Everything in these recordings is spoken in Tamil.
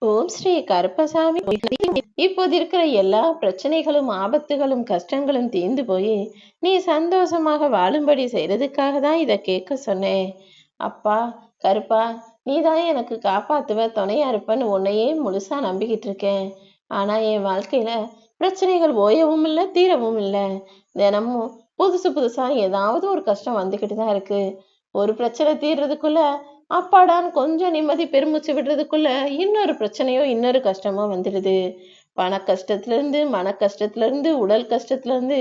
ஓம் ஸ்ரீ கருப்பசாமி. இப்போது இருக்கிற எல்லா பிரச்சனைகளும் ஆபத்துகளும் கஷ்டங்களும் தீர்ந்து போய் நீ சந்தோஷமாக வாழும்படி செய்யறதுக்காக தான் இதை கேட்க சொன்னேன். அப்பா கருப்பா, நீ தான் எனக்கு காப்பாத்துவ, துணையா இருப்பன்னு உன்னையே முழுசா நம்பிக்கிட்டு இருக்கேன். ஆனா என் வாழ்க்கையில பிரச்சனைகள் ஓயவும் இல்லை, தீரவும் இல்லை. தினமும் புதுசு புதுசா ஏதாவது ஒரு கஷ்டம் வந்துகிட்டு தான் இருக்கு. ஒரு பிரச்சனை தீர்றதுக்குள்ள அப்பாடான்னு கொஞ்சம் நிம்மதி பெருமூச்சு விடுறதுக்குள்ள இன்னொரு பிரச்சனையோ இன்னொரு கஷ்டமோ வந்துடுது. பண கஷ்டத்துல இருந்து, மன கஷ்டத்துல இருந்து, உடல் கஷ்டத்துல இருந்து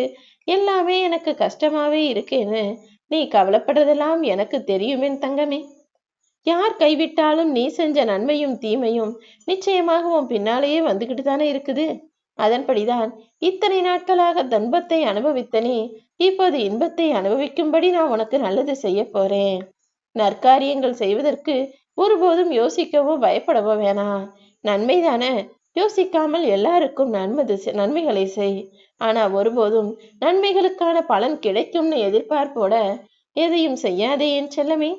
எல்லாமே எனக்கு கஷ்டமாவே இருக்கேன்னு நீ கவலைப்படுறதெல்லாம் எனக்கு தெரியுமேன் தங்கமே. யார் கைவிட்டாலும் நீ செஞ்ச நன்மையும் தீமையும் நிச்சயமாக உன் பின்னாலேயே வந்துகிட்டு தானே இருக்குது. அதன்படிதான் இத்தனை நாட்களாக துன்பத்தை அனுபவித்த நீ இப்போது இன்பத்தை அனுபவிக்கும்படி நான் உனக்கு நல்லது செய்ய போறேன். நற்காரியங்கள் செய்வதற்கு ஒருபோதும் யோசிக்கவோ பயப்படவோ வேணாம். நன்மைதானே, யோசிக்காமல் எல்லாருக்கும் நன்மைகளை செய். ஆனா ஒருபோதும் நன்மைகளுக்கான பலன் கிடைக்கும்னு எதிர்பார்ப்போட எதையும் செய்யாதே என் செல்லமே.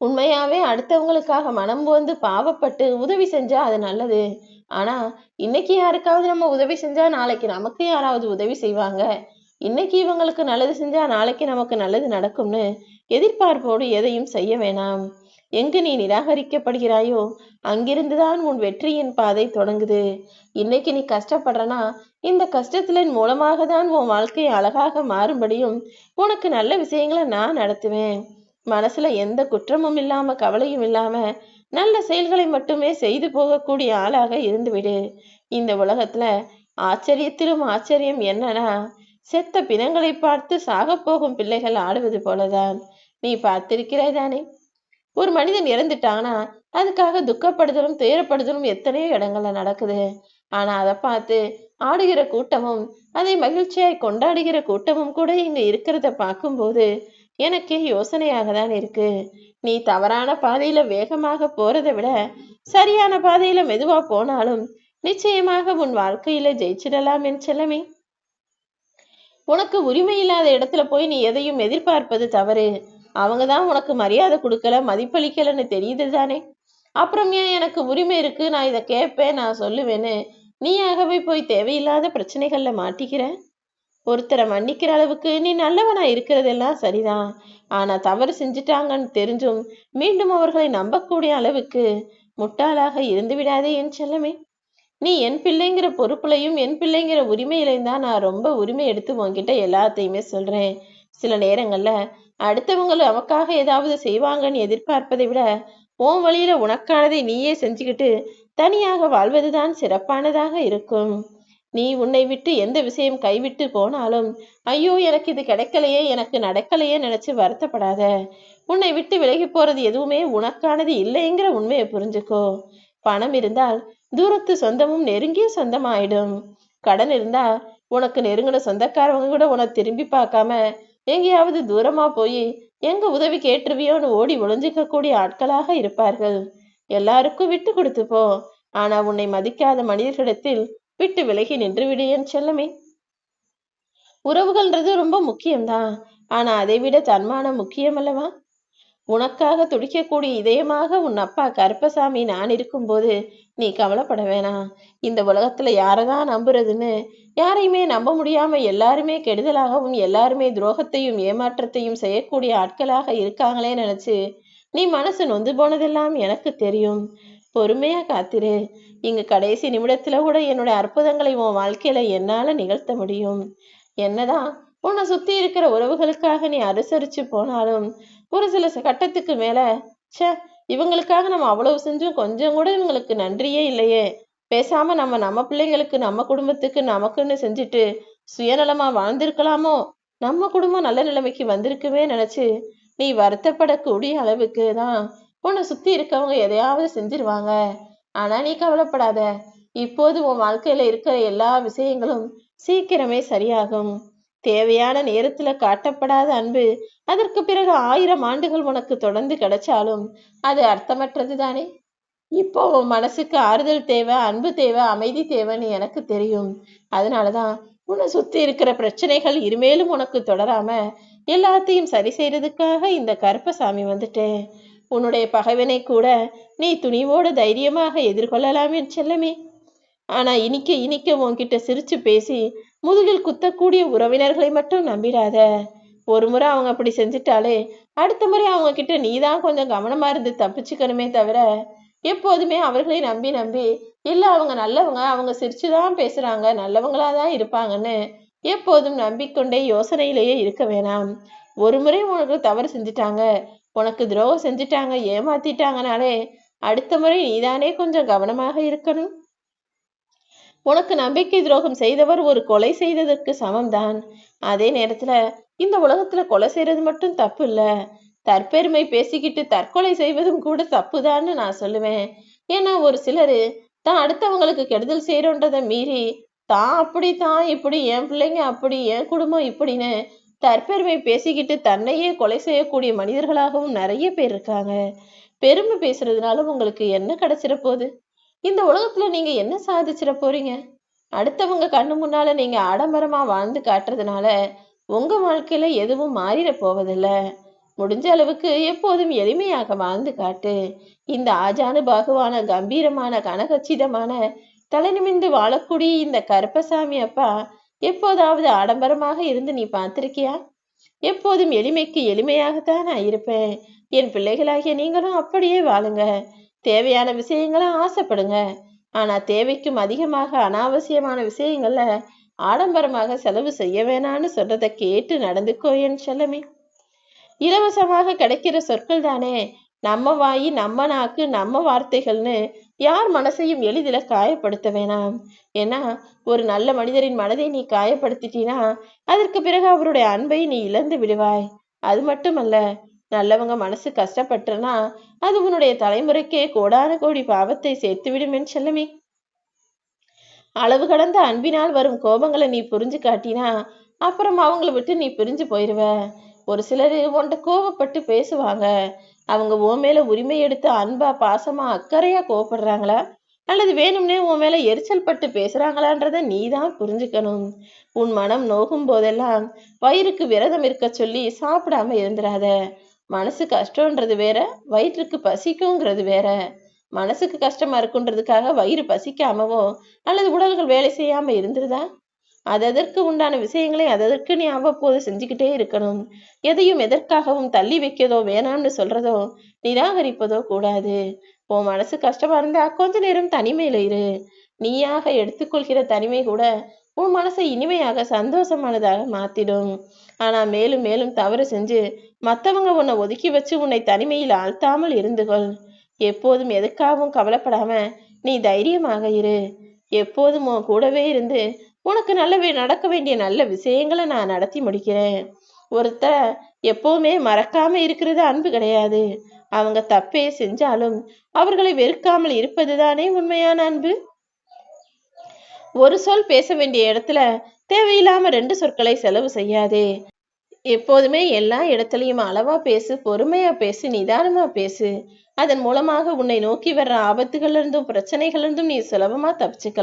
உண்மையாவே அடுத்தவங்களுக்காக மனம் வந்து பாவப்பட்டு உதவி செஞ்சா அது நல்லது. ஆனா இன்னைக்கு யாருக்காவது நம்ம உதவி செஞ்சா நாளைக்கு நமக்கு யாராவது உதவி செய்வாங்க. இன்னைக்கு இவங்களுக்கு நல்லது செஞ்சா நாளைக்கு நமக்கு நல்லது நடக்கும்னு எதிர்பார்ப்போடு எதையும் செய்ய வேணாம். எங்கு நீ நிராகரிக்கப்படுகிறாயோ அங்கிருந்துதான் உன் வெற்றியின் பாதை தொடங்குது. இன்னைக்கு நீ கஷ்டப்படுறனா இந்த கஷ்டத்தின் மூலமாக தான் உன் வாழ்க்கை அழகாக மாறும்படியும் உனக்கு நல்ல விஷயங்களை நான் நடத்துவேன். மனசுல எந்த குற்றமும் இல்லாம கவலையும் இல்லாம நல்ல செயல்களை மட்டுமே செய்து போகக்கூடிய ஆளாக இருந்துவிடு. இந்த உலகத்துல ஆச்சரியத்திலும் ஆச்சரியம் என்னன்னா, செத்த பிணங்களை பார்த்து சாக போகும் பிள்ளைகள் ஆடுவது போலதான். நீ பார்த்திருக்கிறாய் தானே. ஒரு மனிதன் இறந்துட்டானா அதுக்காக துக்கப்படுதலும் துயரப்படுதலும் எத்தனையோ இடங்கள்ல நடக்குது. ஆனா அதை பார்த்து ஆடுகிற கூட்டமும் அதை மகிழ்ச்சியாய் கொண்டாடுகிற கூட்டமும் கூட இங்க இருக்கிறத பார்க்கும்போது எனக்கே யோசனையாக தான் இருக்கு. நீ தவறான பாதையில வேகமாக போறதை விட சரியான பாதையில மெதுவா போனாலும் நிச்சயமாக உன் வாழ்க்கையில ஜெயிச்சிடலாம் என் செல்லமே. உனக்கு உரிமை இல்லாத இடத்துல போய் நீ எதையும் எதிர்பார்ப்பது தவறு. அவங்கதான் உனக்கு மரியாதை கொடுக்கல, மதிப்பளிக்கலன்னு தெரியுது தானே. அப்புறம் ஏன் எனக்கு உரிமை இருக்கு, நான் இதை கேட்பேன், நான் சொல்லுவேன்னு நீயாகவே போய் தேவையில்லாத பிரச்சனைகள்ல மாட்டிக்கிற. ஒருத்தரை மன்னிக்கிற அளவுக்கு நீ நல்லவனா இருக்கிறதெல்லாம் சரிதான். ஆனா தவறு செஞ்சுட்டாங்கன்னு தெரிஞ்சும் மீண்டும் அவர்களை நம்பக்கூடிய அளவுக்கு முட்டாளாக இருந்து விடாதே என் செல்லமே. நீ என் பிள்ளைங்கிற பொறுப்புலையும் என் பிள்ளைங்கிற உரிமையிலையும் தான் நான் ரொம்ப உரிமை எடுத்து உன்கிட்ட எல்லாத்தையுமே சொல்றேன். சில நேரங்கள்ல அடுத்தவங்களும் நமக்காக ஏதாவது செய்வாங்கன்னு எதிர்பார்ப்பதை விட உன் வழியில உனக்கானதை நீயே செஞ்சுக்கிட்டு தனியாக வாழ்வதுதான் சிறப்பானதாக இருக்கும். நீ உன்னை விட்டு எந்த விஷயம் கைவிட்டு போனாலும் ஐயோ எனக்கு இது கிடைக்கலையே, எனக்கு நடக்கலையே நினைச்சு வருத்தப்படாத. உன்னை விட்டு விலகி போறது எதுவுமே உனக்கானது இல்லைங்கிற உண்மையை புரிஞ்சுக்கோ. பணம் இருந்தால் தூரத்து சொந்தமும் நெருங்கிய சொந்தமாயிடும். கடன் இருந்தா உனக்கு நெருங்கின சொந்தக்காரவங்க கூட உன்னை திரும்பி பார்க்காம எங்கேயாவது தூரமா போய் எங்க உதவி கேட்டுருவியோன்னு ஓடி ஒளிஞ்சிக்க கூடிய ஆட்களாக இருப்பார்கள். எல்லாருக்கும் விட்டு கொடுத்து போ. ஆனா உன்னை மதிக்காத மனிதர்களிடத்தில் விட்டு விலகி நின்று விடு என் செல்லமே. உறவுகள்ன்றது ரொம்ப முக்கியம்தான். ஆனா அதை விட தன்மானம் முக்கியம் அல்லவா. உனக்காக துடிக்கக்கூடிய இதயமாக உன் அப்பா கருப்பசாமி நான் இருக்கும்போது நீ கவலைப்பட வேணாம். இந்த உலகத்துல யாரதான் நம்புறதுன்னு யாரையுமே நம்ப முடியாம எல்லாருமே கெடுதலாகவும் எல்லாருமே துரோகத்தையும் ஏமாற்றத்தையும் செய்யக்கூடிய ஆட்களாக இருக்காங்களே நினைச்சு நீ மனசு நொந்து போனதெல்லாம் எனக்கு தெரியும். பொறுமையா காத்திரு. இங்க கடைசி நிமிடத்துல கூட என்னுடைய அற்புதங்களை உன் வாழ்க்கையில என்னால நிகழ்த்த முடியும். என்னதான் உன்னை சுத்தி இருக்கிற உறவுகளுக்காக நீ அனுசரிச்சு போனாலும் ஒரு சில கட்டத்துக்கு மேல ச்சே, இவங்களுக்காக நம்ம அவ்வளவு செஞ்சும் கொஞ்சம் கூட இவங்களுக்கு நன்றியே இல்லையே, பேசாம நம்ம நம்ம பிள்ளைங்களுக்கு நம்ம குடும்பத்துக்கு நமக்குன்னு செஞ்சுட்டு சுயநலமா வாழ்ந்திருக்கலாமோ, நம்ம குடும்பம் நல்ல நிலைமைக்கு வந்திருக்குமே நினைச்சு நீ வருத்தப்படக்கூடிய அளவுக்கு தான் உன்னை சுத்தி இருக்கவங்க எதையாவது செஞ்சிருவாங்க. ஆனா நீ கவலைப்படாத. இப்போது உன் வாழ்க்கையில இருக்கிற எல்லா விஷயங்களும் சீக்கிரமே சரியாகும். தேவையான நேரத்துல காட்டப்படாத அன்பு அதற்கு பிறகு 1000 ஆண்டுகள் உனக்கு தொடர்ந்து கிடைச்சாலும் அது அர்த்தமற்றது தானே. இப்போ உன் மனசுக்கு ஆறுதல் தேவை, அன்பு தேவை, அமைதி தேவைன்னு எனக்கு தெரியும். அதனாலதான் உன்னை சுத்தி இருக்கிற பிரச்சனைகள் இனிமேலும் உனக்கு தொடராம எல்லாத்தையும் சரி செய்யறதுக்காக இந்த கருப்பசாமி வந்துட்டேன். உன்னுடைய பகைவனை கூட நீ துணிவோடு தைரியமாக எதிர்கொள்ளலாம் என் செல்லமே. ஆனா இனிக்க இனிக்க உன்கிட்ட சிரிச்சு பேசி முதுகில் குத்தக்கூடிய உறவினர்களை மட்டும் நம்பிடாத. ஒரு முறை அவங்க அப்படி செஞ்சுட்டாலே அடுத்த முறை அவங்க கிட்ட நீதான் கொஞ்சம் கவனமா இருந்து தப்பிச்சுக்கணுமே தவிர, எப்போதுமே அவர்களை நம்பி நம்பி இல்ல அவங்க நல்லவங்க, அவங்க சிரிச்சுதான் பேசுறாங்க, நல்லவங்களாதான் இருப்பாங்கன்னு எப்போதும் நம்பிக்கொண்டே யோசனையிலேயே இருக்க வேணாம். ஒரு முறை உனக்கு தவறு செஞ்சுட்டாங்க, உனக்கு துரோகம் செஞ்சுட்டாங்க, ஏமாத்திட்டாங்கனாலே அடுத்த முறை நீதானே கொஞ்சம் கவனமாக இருக்கணும். உனக்கு நம்பிக்கை துரோகம் செய்தவர் ஒரு கொலை செய்ததற்கு சமம்தான். அதே நேரத்துல இந்த உலகத்துல கொலை செய்யறது மட்டும் தப்பு இல்ல, தற்பெருமை பேசிக்கிட்டு தற்கொலை செய்வதும் கூட தப்புதான்னு நான் சொல்லுவேன். ஏன்னா ஒரு சிலரு தான் அடுத்தவங்களுக்கு கெடுதல் செய்யறோன்றதை மீறி தான் அப்படி தான் இப்படி என் பிள்ளைங்க அப்படி என் குடும்பம் இப்படின்னு தற்பெருமை பேசிக்கிட்டு தன்னையே கொலை செய்யக்கூடிய மனிதர்களாகவும் நிறைய பேர் இருக்காங்க. பெருமை பேசுறதுனால உங்களுக்கு என்ன கிடைச்சிட போகுது? இந்த உலகத்துல நீங்க என்ன சாதிச்சிட போறீங்க? அடுத்தவங்க கண்ணு முன்னால நீங்க ஆடம்பரமா வாழ்ந்து காட்டுறதுனால உங்க வாழ்க்கையில எதுவும் மாறிட போவதில்ல. முடிஞ்ச அளவுக்கு எப்போதும் எளிமையாக வாழ்ந்து காட்டு. இந்த ஆஜானு பாகுவான கம்பீரமான கனகச்சிதமான தலை நிமிர்ந்து வாழக்கூடிய இந்த கருப்பசாமி அப்பா எப்போதாவது ஆடம்பரமாக இருந்து நீ பார்த்திருக்கியா? எப்போதும் எளிமைக்கு எளிமையாகத்தான் நான் இருப்பேன். என் பிள்ளைகளாகிய நீங்களும் அப்படியே வாழுங்க. தேவையான விஷயங்களை ஆசைப்படுங்க. ஆனா தேவைக்கும் அதிகமாக அனாவசியமான விஷயங்கள்ல ஆடம்பரமாக செலவு செய்ய வேணான்னு சொல்றதை கேட்டு நடந்துக்கோ என் செல்லமே. இலவசமாக கிடைக்கிற சொற்கள் தானே, நம்ம வாயி நம்ம நாக்கு நம்ம வார்த்தைகள்னு யார் மனசையும் எளிதில காயப்படுத்த வேணாம். ஏன்னா ஒரு நல்ல மனிதரின் மனதை நீ காயப்படுத்திட்டீனா அதற்கு பிறகு அவருடைய அன்பை நீ இழந்து விடுவாய். அது மட்டுமல்ல, நல்லவங்க மனசு கஷ்டப்பட்டுனா அது உன்னுடைய தலைமுறைக்கே கோடான கோடி பாவத்தை சேர்த்துவிடும் என் செல்லமே. அளவு கடந்த அன்பினால் வரும் கோபங்களை நீ புரிஞ்சு காட்டினா அப்புறம் அவங்கள விட்டு நீ பிரிஞ்சு போயிருவ. ஒரு சிலர் உன்கிட்ட கோபப்பட்டு பேசுவாங்க. அவங்க உன் மேல உரிமை எடுத்து அன்பா பாசமா அக்கறையா கோவப்படுறாங்களா அல்லது வேணும்னே உன் மேல எரிச்சல் பட்டு பேசுறாங்களான்றத நீ தான் புரிஞ்சுக்கணும். உன் மனம் நோகும் போதெல்லாம் வயிறுக்கு விரதம் இருக்க சொல்லி சாப்பிடாம இருந்துராத. மனசு கஷ்டம்ன்றது வேற, வயிற்றுக்கு பசிக்குங்கிறது வேற. மனசுக்கு கஷ்டமா இருக்குன்றதுக்காக வயிறு பசிக்காமவோ அல்லது உடல்கள் வேலை செய்யாம இருந்துருதா? அதற்கு உண்டான விஷயங்களை அதற்கு நீ அவ்வப்போது செஞ்சுக்கிட்டே இருக்கணும். எதையும் எதற்காகவும் தள்ளி வைக்கதோ வேணாம்னு சொல்றதோ நிராகரிப்பதோ கூடாது. உன் மனசு கஷ்டமா இருந்தா கொஞ்ச நேரம் தனிமையில இரு. நீயாக எடுத்துக்கொள்கிற தனிமை கூட உன் மனசை இனிமையாக சந்தோஷமானதாக மாத்திடும். ஆனா மேலும் மேலும் தவறு செஞ்சு மத்தவங்க உன்னை ஒதுக்கி வச்சு உன்னை தனிமையில் ஆழ்த்தாமல் இருந்துகொள். எப்போதும் எதுக்காகவும் கவலைப்படாம நீ தைரியமாக இரு. எப்போதும் உன் கூடவே இருந்து உனக்கு நடக்க வேண்டிய நல்ல விஷயங்களை நான் நடத்தி முடிக்கிறேன். ஒருத்தர் எப்பவுமே மறக்காம இருக்கிறது அன்பு கிடையாது. அவங்க தப்பே செஞ்சாலும் அவர்களை வெறுக்காமல் இருப்பதுதானே உண்மையான அன்பு. ஒரு சொல் பேச வேண்டிய இடத்துல தேவையில்லாம 2 சொற்களை செலவு செய்யாதே. எப்போதுமே எல்லா இடத்துலயும் அளவா பேசு, பொறுமையா பேசு, நிதானமா பேசு. அதன் மூலமாக உன்னை நோக்கி வர்ற ஆபத்துகள்ல இருந்தும் பிரச்சனைகள் இருந்தும் நீ சுலபமா தப்பிச்சுக்கலாம்.